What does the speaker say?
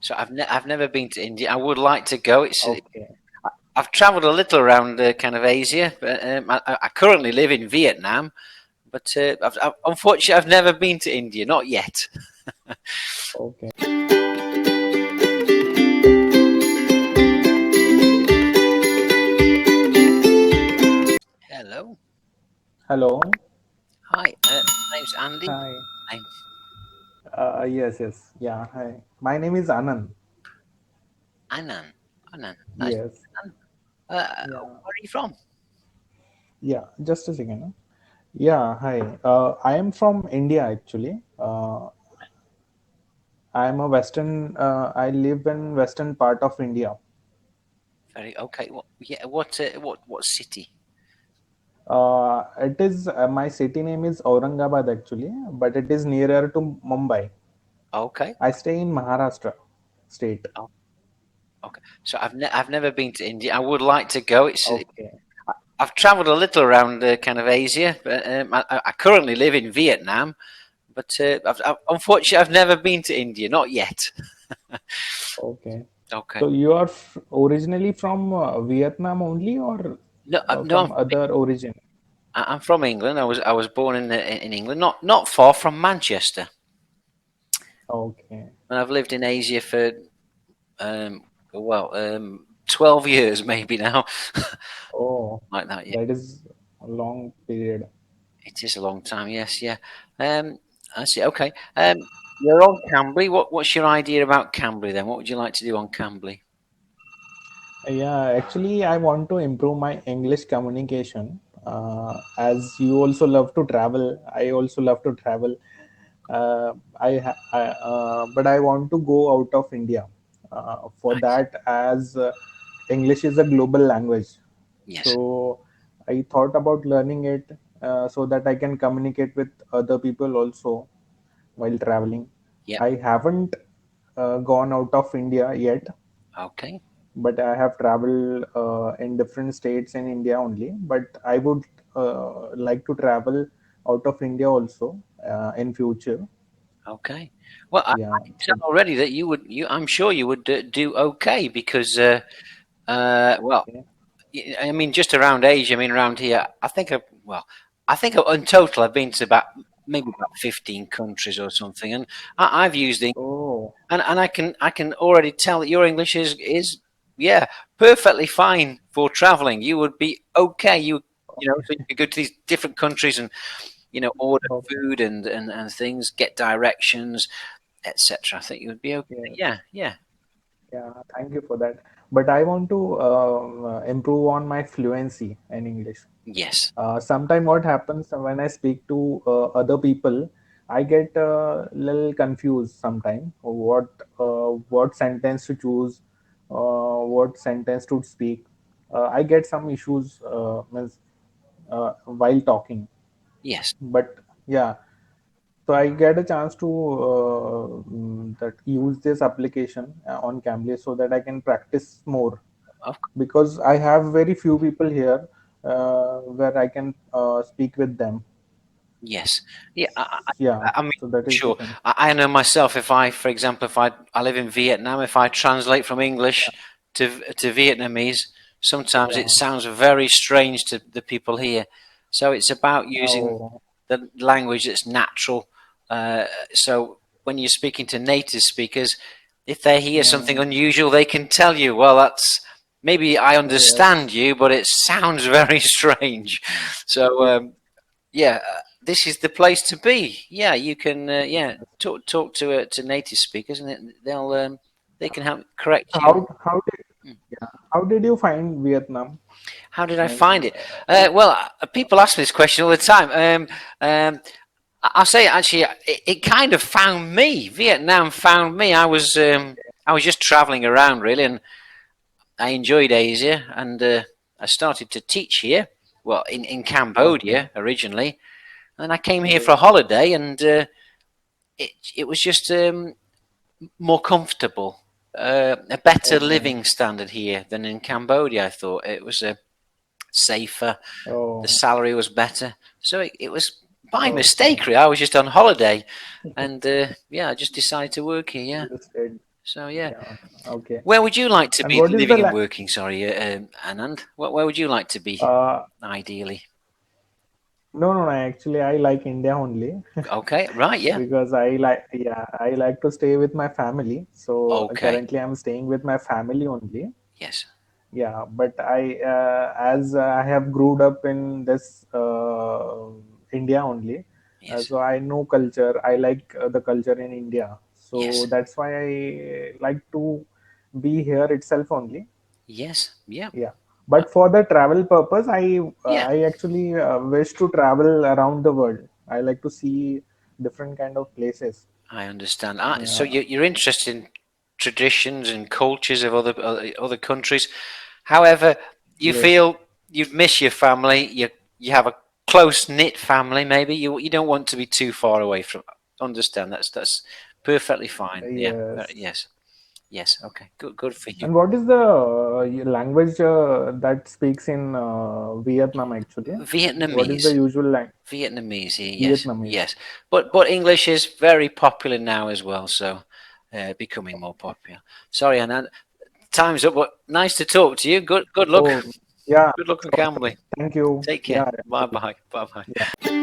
So I've never been to India. I would like to go. Okay. I've travelled a little around kind of Asia, but I currently live in Vietnam. But unfortunately, I've never been to India, not yet. Okay. Hello, Hello. hi. My name's Andy. Hi. I'm Yes, yes. Yeah. Hi. My name is Anand. Anand. Anand, nice. Yes. Where Yeah. are you from? Yeah. Just a second. Huh? Yeah. Hi. I am from India actually. I am a Western. I live in Western part of India. Very okay. What city? It is my city name is Aurangabad actually, but it is nearer to Mumbai. Okay. I stay in Maharashtra state. Oh, okay. So I've never been to India. I would like to go. Okay. I've travelled a little around kind of Asia, but I currently live in Vietnam. But unfortunately, I've never been to India, not yet. Okay. Okay. So you are originally from Vietnam only, or No, no, from other origin? I'm from England. I was born in England, not far from Manchester, Okay. and I've lived in Asia for um, 12 years maybe now, Oh, like that. Yeah, that is a long period. it is a long time. Yes, yeah. Um, I see. Okay. You're on Cambly. What's your idea about Cambly then? What would you like to do on Cambly? Yeah, actually, I want to improve my English communication. As you also love to travel, I also love to travel. But I want to go out of India. For Nice. that, as English is a global language, Yes. so I thought about learning it so that I can communicate with other people also while traveling. Yep. I haven't gone out of India yet, Okay. but I have traveled in different states in India only. But I would like to travel out of India also in future. Okay. Well, I Yeah. can tell So, already that you would. I'm sure you would do okay because well, okay. I mean, just around Asia. I mean, around here. I think in total I've been to about maybe about 15 countries or something, and I've used English, Oh, and I can already tell that your English is yeah perfectly fine for traveling. You would be okay. So you could go to these different countries and order okay. food and things, get directions, etc. I think you would be okay. Yes. Yeah, yeah, Yeah. Thank you for that. But I want to improve on my fluency in English. yes, Sometime what happens when I speak to other people, I get a little confused sometime what sentence to choose, what sentence to speak. I get some issues while talking, yes. but yeah, so I get a chance to that use this application on Cambly so that I can practice more, Of because I have very few people here where I can speak with them. Yes. Yeah, Yeah, I mean, so that is the sure. thing. I know myself. If I, for example, if I live in Vietnam, if I translate from English to Vietnamese, sometimes it Yeah. sounds very strange to the people here. So it's about using Oh, the language that's natural. So when you're speaking to native speakers, if they hear something mm, unusual, they can tell you, well, that's maybe I yes. understand you, but it sounds very strange. So yeah, this is the place to be. Yeah, you can yeah talk to native speakers, and they can help correct you. How did yeah, how did you find Vietnam? How did I Means, find it? Well, people ask me this question all the time. Um, I'll say actually, it kind of found me. Vietnam found me. I was just traveling around really, and I enjoyed Asia, and I started to teach here. Well, in okay. Cambodia originally, and I came here for a Oh, holiday, and it was just more comfortable, a better okay. living standard here than in Cambodia. I thought it was safer, the Oh, salary was better, so it was by okay. mistake. Really, I was just on holiday, and yeah, I just decided to work here. Yeah, Understood. So yeah, Yeah. Okay. where would you like to And be what is the living and working? Sorry, Anand. Where would you like to be uh ideally? no, no, no, actually I like India only. Okay, right, yeah, Because I like to stay with my family. So okay, currently I'm staying with my family only. yes, Yeah, but I as I have grown up in this India only, yes, so I know culture. I like the culture in India, so yes, that's why I like to be here itself only. yes, yeah, Yeah, uh, but for the travel purpose, yeah. I actually wish to travel around the world. I like to see different kind of places. I understand. So Yeah. you're interested in traditions and cultures of other countries. However, you Yes. feel you miss your family. You have a close knit family. Maybe you don't want to be too far away from. Understand that's perfectly fine. Yeah. Yes. Yes. Yes. Okay. Good for you. And what is the language that speaks in Vietnam actually? What is the Vietnamese. usual language? Vietnamese. Yes. Vietnamese. Yes. But English is very popular now as well. So becoming more popular. Sorry, Anand. Time's up. But nice to talk to you. Good luck. Oh, yeah. Good luck on Sure, sure. Cambly. Thank you. Take care. Yeah, Bye yeah. bye. Bye bye. Yeah.